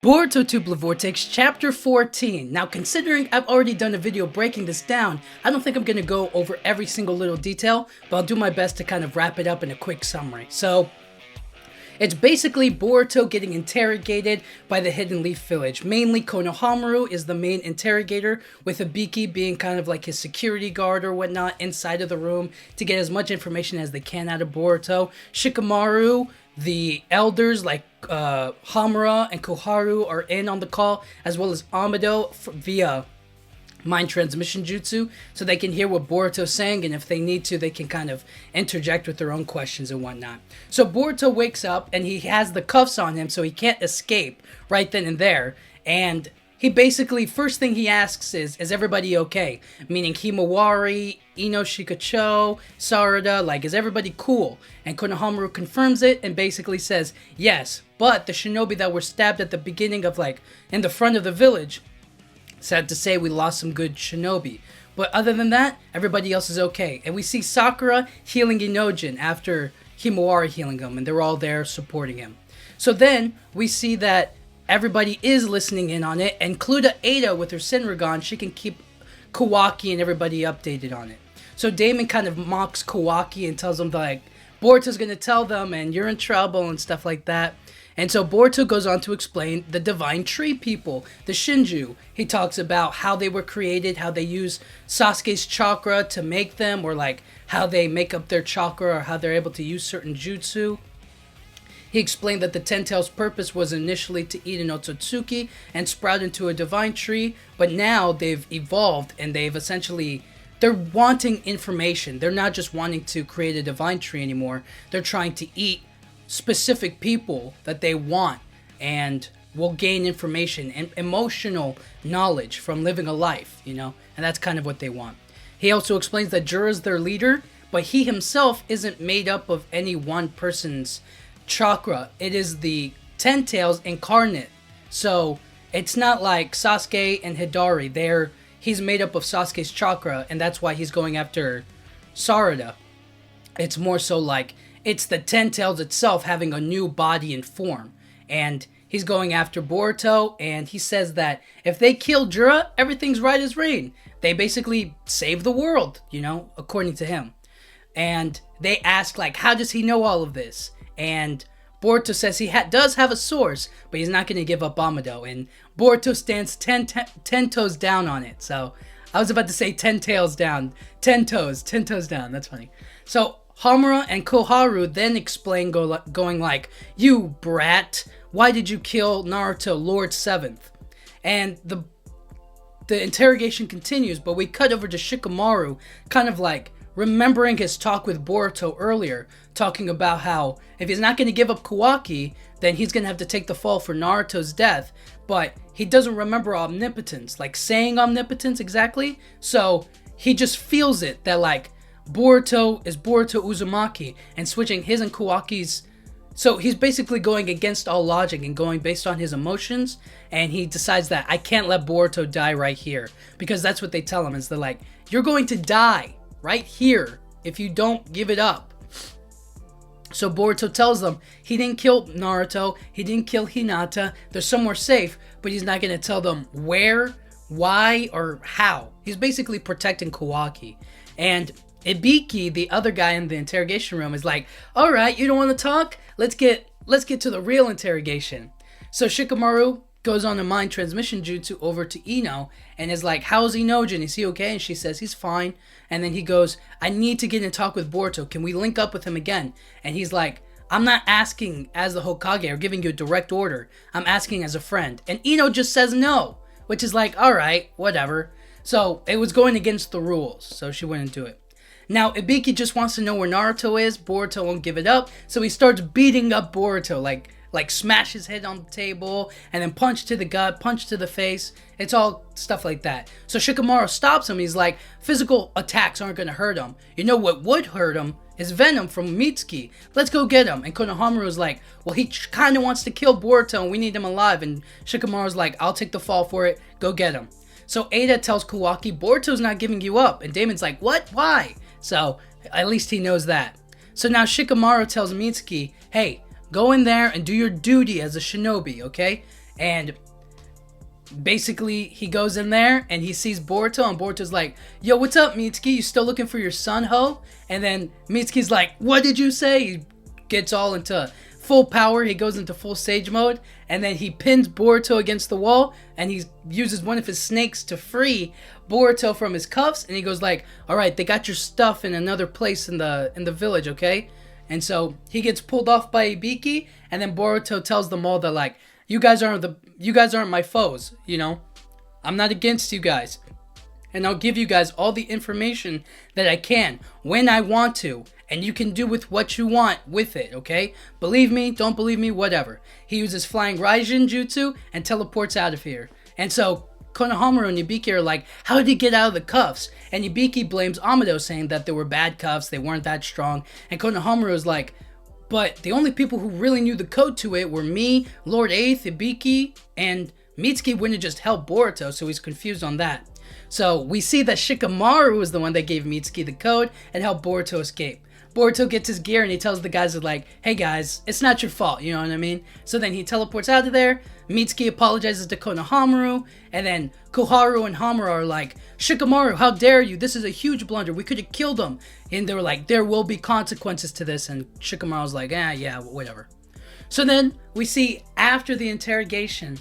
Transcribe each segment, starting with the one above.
Boruto Tubula Vortex Chapter 14. Now, considering I've already done a video breaking this down, I don't think I'm going to go over every single little detail, but I'll do my best to kind of wrap it up in a quick summary. So, it's basically Boruto getting interrogated by the Hidden Leaf Village. Mainly, Konohamaru is the main interrogator, with Ibiki being kind of like his security guard or whatnot inside of the room to get as much information as they can out of Boruto. Shikamaru, the elders like Hamura and Koharu are in on the call, as well as Amado via mind transmission jutsu, so they can hear what Boruto's saying, and if they need to, they can kind of interject with their own questions and whatnot. So Boruto wakes up, and he has the cuffs on him, so he can't escape right then and there, and he basically, first thing he asks is everybody okay? Meaning Himawari, Ino Shikacho, Sarada, like, is everybody cool? And Konohamaru confirms it and basically says, yes, but the shinobi that were stabbed at the beginning of, like, in the front of the village, sad to say, we lost some good shinobi. But other than that, everybody else is okay. And we see Sakura healing Inojin after Himawari healing him, and they're all there supporting him. So then, we see that everybody is listening in on it, including Ada with her Senrigan. She can keep Kawaki and everybody updated on it. So Damon kind of mocks Kawaki and tells him, like, Boruto's gonna tell them and you're in trouble and stuff like that. And so Boruto goes on to explain the Divine Tree people, the Shinju. He talks about how they were created, how they use Sasuke's chakra to make them, or like how they make up their chakra, or how they're able to use certain jutsu. He explained that the Ten Tails' purpose was initially to eat an Otsutsuki and sprout into a divine tree, but now they've evolved and they're wanting information. They're not just wanting to create a divine tree anymore. They're trying to eat specific people that they want and will gain information and emotional knowledge from living a life, and that's kind of what they want. He also explains that Jura's their leader, but he himself isn't made up of any one person's chakra. It is the Ten Tails incarnate. So it's not like Sasuke and Hidari. He's made up of Sasuke's chakra, and that's why he's going after Sarada. It's more so like it's the Ten Tails itself having a new body and form, and he's going after Boruto, and he says that if they kill Jura, everything's right as rain. They basically save the world, according to him. And they ask, like, how does he know all of this? And Boruto says he does have a source, but he's not going to give up Amado. And Boruto stands 10 toes down on it. So I was about to say 10 tails down. 10 toes down. That's funny. So Hamura and Koharu then explain, going like, you brat, why did you kill Naruto, Lord 7th? And the interrogation continues, but we cut over to Shikamaru, kind of like remembering his talk with Boruto earlier, talking about how if he's not going to give up Kawaki, then he's going to have to take the fall for Naruto's death, but he doesn't remember omnipotence, like saying omnipotence exactly, so he just feels it, that like Boruto is Boruto Uzumaki, and switching his and Kawaki's, so he's basically going against all logic and going based on his emotions, and he decides that I can't let Boruto die right here, because that's what they tell him, is they're like, you're going to die right here if you don't give it up. So Boruto tells them he didn't kill Naruto, he didn't kill Hinata, they're somewhere safe, but he's not going to tell them where, why, or how. He's basically protecting Kawaki. And Ibiki, the other guy in the interrogation room, is like, alright, you don't want to talk? Let's get to the real interrogation. So Shikamaru goes on a mind transmission jutsu over to Ino and is like, how's Inojin? Is he okay? And she says he's fine. And then he goes, I need to get in talk with Boruto. Can we link up with him again? And he's like, I'm not asking as the Hokage or giving you a direct order. I'm asking as a friend. And Ino just says no, which is like, alright, whatever. So it was going against the rules, so she wouldn't do it. Now, Ibiki just wants to know where Naruto is. Boruto won't give it up, so he starts beating up Boruto, like smash his head on the table, and then punch to the gut, punch to the face. It's all stuff like that. So Shikamaru stops him. He's like, physical attacks aren't going to hurt him. You know what would hurt him is venom from Mitsuki. Let's go get him. And Konohamaru is like, well, he kind of wants to kill Boruto, and we need him alive. And Shikamaru's like, I'll take the fall for it. Go get him. So Ada tells Kawaki, Boruto's not giving you up. And Damon's like, what? Why? So at least he knows that. So now Shikamaru tells Mitsuki, hey, go in there and do your duty as a shinobi, okay? And basically, he goes in there and he sees Boruto, and Boruto's like, yo, what's up, Mitsuki? You still looking for your son, ho? And then Mitsuki's like, what did you say? He gets all into full power. He goes into full Sage mode, and then he pins Boruto against the wall, and he uses one of his snakes to free Boruto from his cuffs, and he goes like, all right, they got your stuff in another place in the village, okay? And so he gets pulled off by Ibiki, and then Boruto tells them all that, like, you guys aren't my foes, you know? I'm not against you guys. And I'll give you guys all the information that I can when I want to, and you can do with what you want with it, okay? Believe me, don't believe me, whatever. He uses flying Raijin jutsu and teleports out of here. And so Konohamaru and Ibiki are like, how did he get out of the cuffs? And Ibiki blames Amado, saying that they were bad cuffs, they weren't that strong. And Konohamaru is like, but the only people who really knew the code to it were me, Lord Eighth, Ibiki, and Mitsuki wouldn't just help Boruto, so he's confused on that. So we see that Shikamaru was the one that gave Mitsuki the code and helped Boruto escape. Boruto gets his gear and he tells the guys that, like, hey guys, it's not your fault, you know what I mean? So then he teleports out of there, Mitsuki apologizes to Konohamaru, and then Koharu and Hamura are like, Shikamaru, how dare you? This is a huge blunder. We could have killed him. And they were like, there will be consequences to this. And Shikamaru's like, yeah, whatever. So then we see after the interrogation,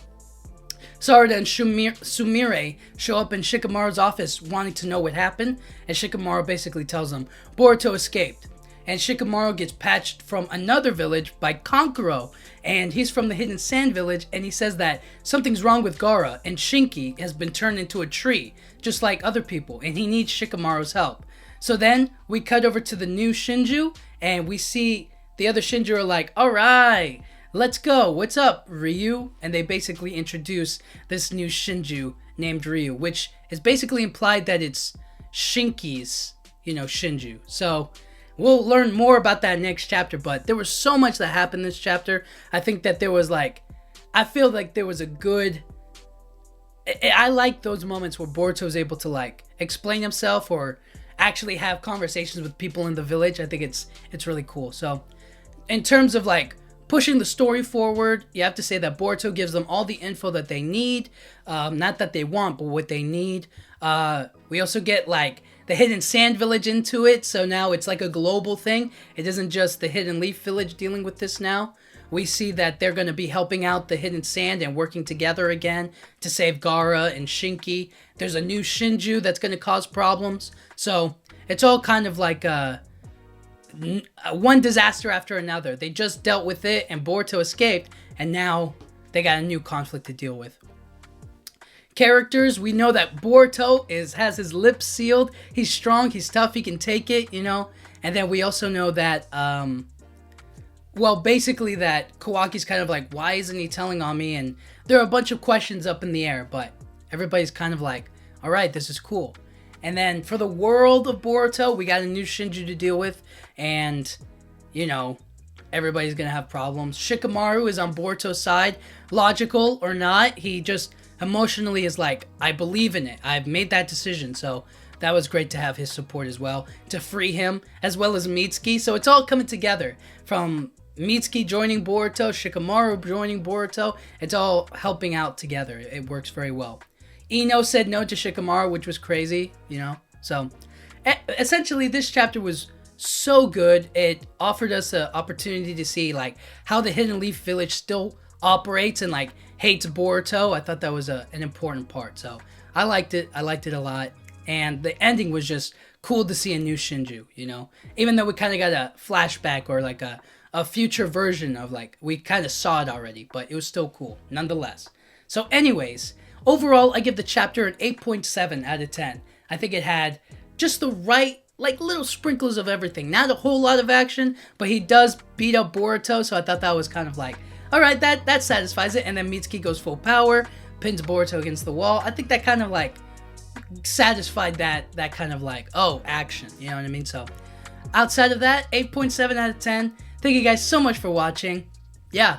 Sarada and Sumire show up in Shikamaru's office wanting to know what happened. And Shikamaru basically tells them Boruto escaped. And Shikamaru gets patched from another village by Kankuro, and he's from the Hidden Sand village, and he says that something's wrong with Gaara, and Shinki has been turned into a tree, just like other people, and he needs Shikamaru's help. So then we cut over to the new Shinju, and we see the other Shinju are like, alright, let's go, what's up, Ryu? And they basically introduce this new Shinju named Ryu, which is basically implied that it's Shinki's, Shinju. So we'll learn more about that next chapter, but there was so much that happened this chapter. I think that there was I feel like there was a good, I like those moments where Boruto is able to explain himself or actually have conversations with people in the village. I think it's really cool. So in terms of pushing the story forward, you have to say that Boruto gives them all the info that they need. Not that they want, but what they need. We also get the Hidden Sand Village into it, so now it's like a global thing. It isn't just the Hidden Leaf Village dealing with this now. We see that they're going to be helping out the Hidden Sand and working together again to save Gaara and Shinki. There's a new Shinju that's going to cause problems. So it's all kind of one disaster after another. They just dealt with it and Boruto escaped, and now they got a new conflict to deal with. Characters, we know that Boruto has his lips sealed. He's strong, he's tough, he can take it, And then we also know that, basically that Kawaki's kind of why isn't he telling on me? And there are a bunch of questions up in the air, but everybody's kind of all right, this is cool. And then for the world of Boruto, we got a new Shinju to deal with, and, everybody's gonna have problems. Shikamaru is on Boruto's side, logical or not, he just emotionally is I believe in it. I've made that decision. So that was great to have his support as well, to free him, as well as Mitsuki. So it's all coming together from Mitsuki joining Boruto, Shikamaru joining Boruto. It's all helping out together. It works very well. Ino said no to Shikamaru, which was crazy, So essentially this chapter was so good. It offered us an opportunity to see how the Hidden Leaf Village still operates and hates Boruto. I thought that was an important part, so I liked it a lot, and the ending was just cool to see a new Shinju, even though we kind of got a flashback or a future version of we kind of saw it already, but it was still cool nonetheless. So anyways, overall I give the chapter an 8.7 out of 10. I think it had just the right little sprinkles of everything, not a whole lot of action, but he does beat up Boruto, so I thought that was kind of alright, that satisfies it. And then Mitsuki goes full power, pins Boruto against the wall. I think that kind of satisfied that kind of oh, action, you know what I mean? So outside of that, 8.7 out of 10. Thank you guys so much for watching. Yeah,